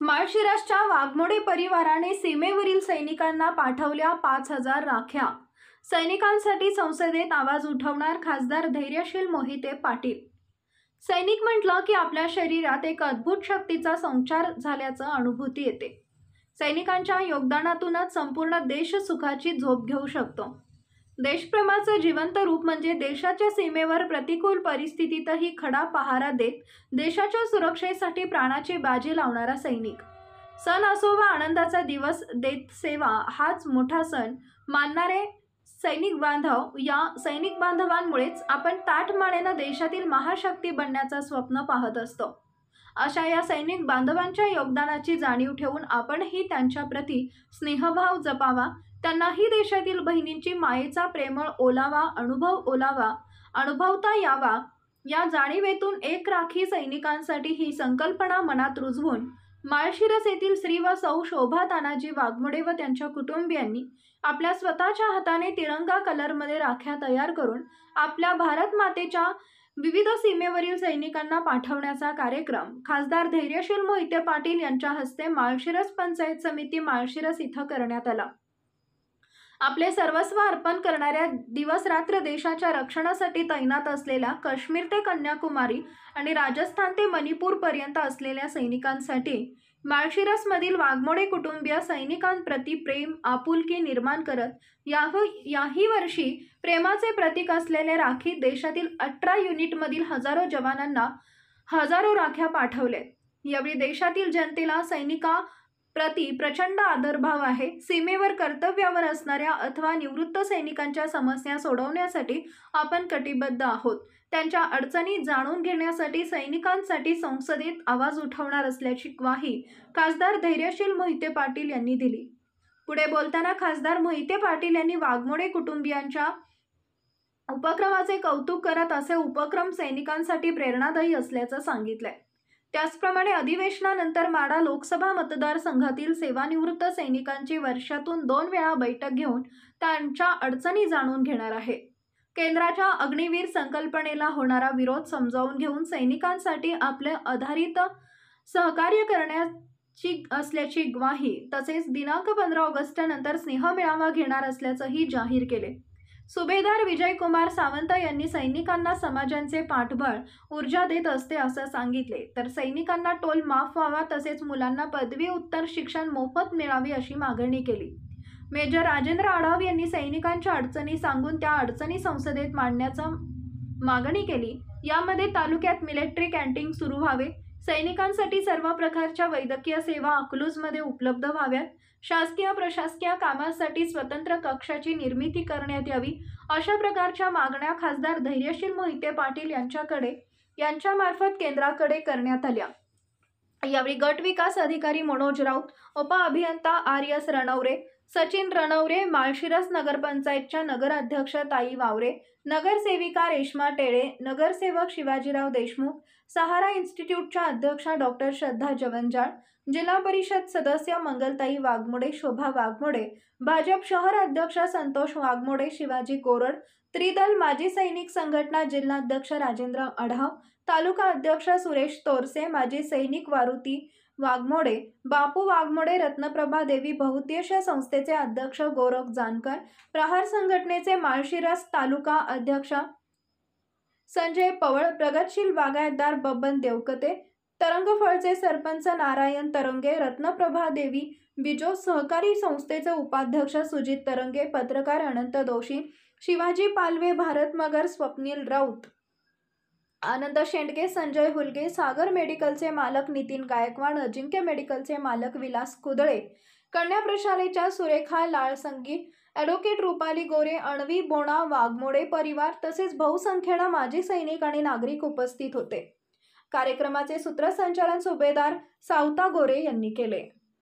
माळशिरसच्या वाघमोडे परिवाराने सीमेवरील सैनिकांना पाठवल्या 5,000 राख्या। सैनिकांसाठी संसदेत आवाज उठवणार खासदार धैर्यशील मोहिते पाटील। सैनिक म्हटलं की आपल्या शरीरात एक अद्भुत शक्तीचा संचार झाल्याचं अनुभूती येते। सैनिकांच्या योगदानातूनच संपूर्ण देश सुखाची झोप घेऊ शकतो। देशप्रेमाचं जिवंत रूप म्हणजे देशाच्या सीमेवर प्रतिकूल परिस्थितीतही खडा पहारा देत देशाच्या सुरक्षेसाठी प्राणाची बाजी लावणारा सैनिक। सण असो वा आनंदाचा दिवस, देत सेवा हाच मोठा सण मानणारे सैनिक बांधवांमुळेच आपण ताठमानेनं देशातील महाशक्ती बनण्याचं स्वप्न पाहत असतो। अशा या सैनिक बांधवांच्या योगदानाची जाणीव ठेवून आपणही त्यांच्या प्रती स्नेहभाव जपावा, त्यांनाही देशातील बहिणींची मायेचा प्रेमळ अनुभवता यावा, या जाणीवेतून एक राखी सैनिकांसाठी ही संकल्पना मनात रुजवून माळशिरस येथील श्री व सौ शोभा तानाजी वाघमोडे व त्यांच्या कुटुंबियांनी आपल्या स्वतःच्या हाताने तिरंगा कलरमध्ये राख्या तयार करून आपल्या भारत मातेच्या विविध सीमेवरील सैनिकांना पाठवण्याचा कार्यक्रम खासदार धैर्यशील मोहिते पाटील यांच्या हस्ते माळशिरस पंचायत समिती माळशिरस इथं करण्यात आला। आपले सर्वस्व अर्पण करणाऱ्या, दिवस रात्र देशाच्या रक्षणासाठी तैनात असलेल्या, काश्मीर ते कन्याकुमारी आणि राजस्थान ते मणिपूर पर्यंत असलेल्या सैनिकांसाठी माळशिरसमधील वाघमोडे कुटुंबीय सैनिकांप्रती प्रेम, आपुलकी निर्माण करत याही वर्षी प्रेमाचे प्रतीक असलेले राखी देशातील 18 युनिटमधील हजारो जवानांना हजारो राख्या पाठवले। यावेळी देशातील जनतेला सैनिकांप्रती प्रचंड आदरभाव आहे। सीमेवर कर्तव्यावर असणाऱ्या अथवा निवृत्त सैनिकांच्या समस्या सोडवण्यासाठी आपण कटिबद्ध आहोत। त्यांच्या अडचणी जाणून घेण्यासाठी सैनिकांसाठी संसदेत आवाज उठवणार असल्याची ग्वाही खासदार धैर्यशील मोहिते पाटील यांनी दिली। पुढे बोलताना खासदार मोहिते पाटील यांनी वाघमोडे कुटुंबियांच्या उपक्रमाचे कौतुक करत असे उपक्रम सैनिकांसाठी प्रेरणादायी असल्याचं सांगितलंय। त्याचप्रमाणे अधिवेशनानंतर माढा लोकसभा मतदारसंघातील सेवानिवृत्त सैनिकांची वर्षातून 2 वेळा बैठक घेऊन त्यांच्या अडचणी जाणून घेणार आहे। केंद्राच्या अग्निवीर संकल्पनेला होणारा विरोध समजावून घेऊन सैनिकांसाठी आपले आधारित सहकार्य करण्याची असल्याची ग्वाही, तसेच दिनांक 15 ऑगस्ट नंतर स्नेहमेळावा घेणार असल्याचंही जाहीर केले। सुभेदार विजयकुमार सावंत यांनी सैनिकांना समाजाचे पाठबळ, ऊर्जा देत असते असं सांगितले, तर सैनिकांना टोल माफ व्हावा, तसेच मुलांना पदवी उत्तर शिक्षण मोफत मिळावे अशी मागणी केली। मेजर राजेंद्र आढाव यांनी सैनिकांच्या अडचणी सांगून त्या अडचणी संसदेत मांडण्याची मागणी केली। यामध्ये तालुक्यात मिलिटरी कॅन्टीन सुरू व्हावे, सैनिकांसाठी सर्व प्रकारच्या वैद्यकीय सेवा अकलूजमध्ये उपलब्ध व्हाव्यात, शासकीय प्रशासकीय कामांसाठी स्वतंत्र कक्षाची निर्मिती करण्यात यावी, अशा प्रकारच्या मागण्या खासदार धैर्यशील मोहिते पाटील यांच्यामार्फत केंद्राकडे करण्यात आल्या। यावेळी गट विकास अधिकारी मनोज राऊत, उपअभियंता आर.एस. रणवरे, सचिन रणवरे, माळशिरस नगरपंचायतच्या नगराध्यक्ष ताई वावरे, नगरसेविका रेश्मा टेळे, नगरसेवक शिवाजीराव देशमुख, सहारा इन्स्टिट्यूटच्या अध्यक्षा डॉक्टर श्रद्धा जवंजाळ, जिल्हा परिषद सदस्य मंगलताई वाघमोडे, शोभा वाघमोडे, भाजप शहर अध्यक्ष संतोष वाघमोडे, शिवाजी कोरड, त्रिदल माजी सैनिक संघटना जिल्हाध्यक्ष राजेंद्र आढाव, तालुका अध्यक्ष सुरेश तोरसे, माजी सैनिक वारुती वाघमोडे, बापू वाघमोडे, रत्नप्रभा देवी बहुउद्देशीय संस्थेचे अध्यक्ष गोरख जानकर, प्रहार संघटनेचे माळशिरस तालुका अध्यक्ष संजय पवळ, प्रगतशील बागायतदार बबन देवकते, तरंगफळचे सरपंच नारायण तरंगे, रत्नप्रभा देवी बिजो सहकारी संस्थेचे उपाध्यक्ष सुजित तरंगे, पत्रकार अनंत दोशी, शिवाजी पालवे, भारत मगर, स्वप्नील राऊत, आनंद शेंडके, संजय हुलगे, सागर मेडिकलचे मालक नितीन गायकवाड, अजिंक्य मेडिकलचे मालक विलास कुदळे, कन्या प्रशालेच्या सुरेखा लाळसंगी, ॲडव्होकेट रुपाली गोरे, अणवी बोणा, वाघमोडे परिवार तसेच बहुसंख्येने माजी सैनिक आणि नागरिक उपस्थित होते। कार्यक्रमाचे सूत्रसंचालन सुभेदार सावता गोरे यांनी केले।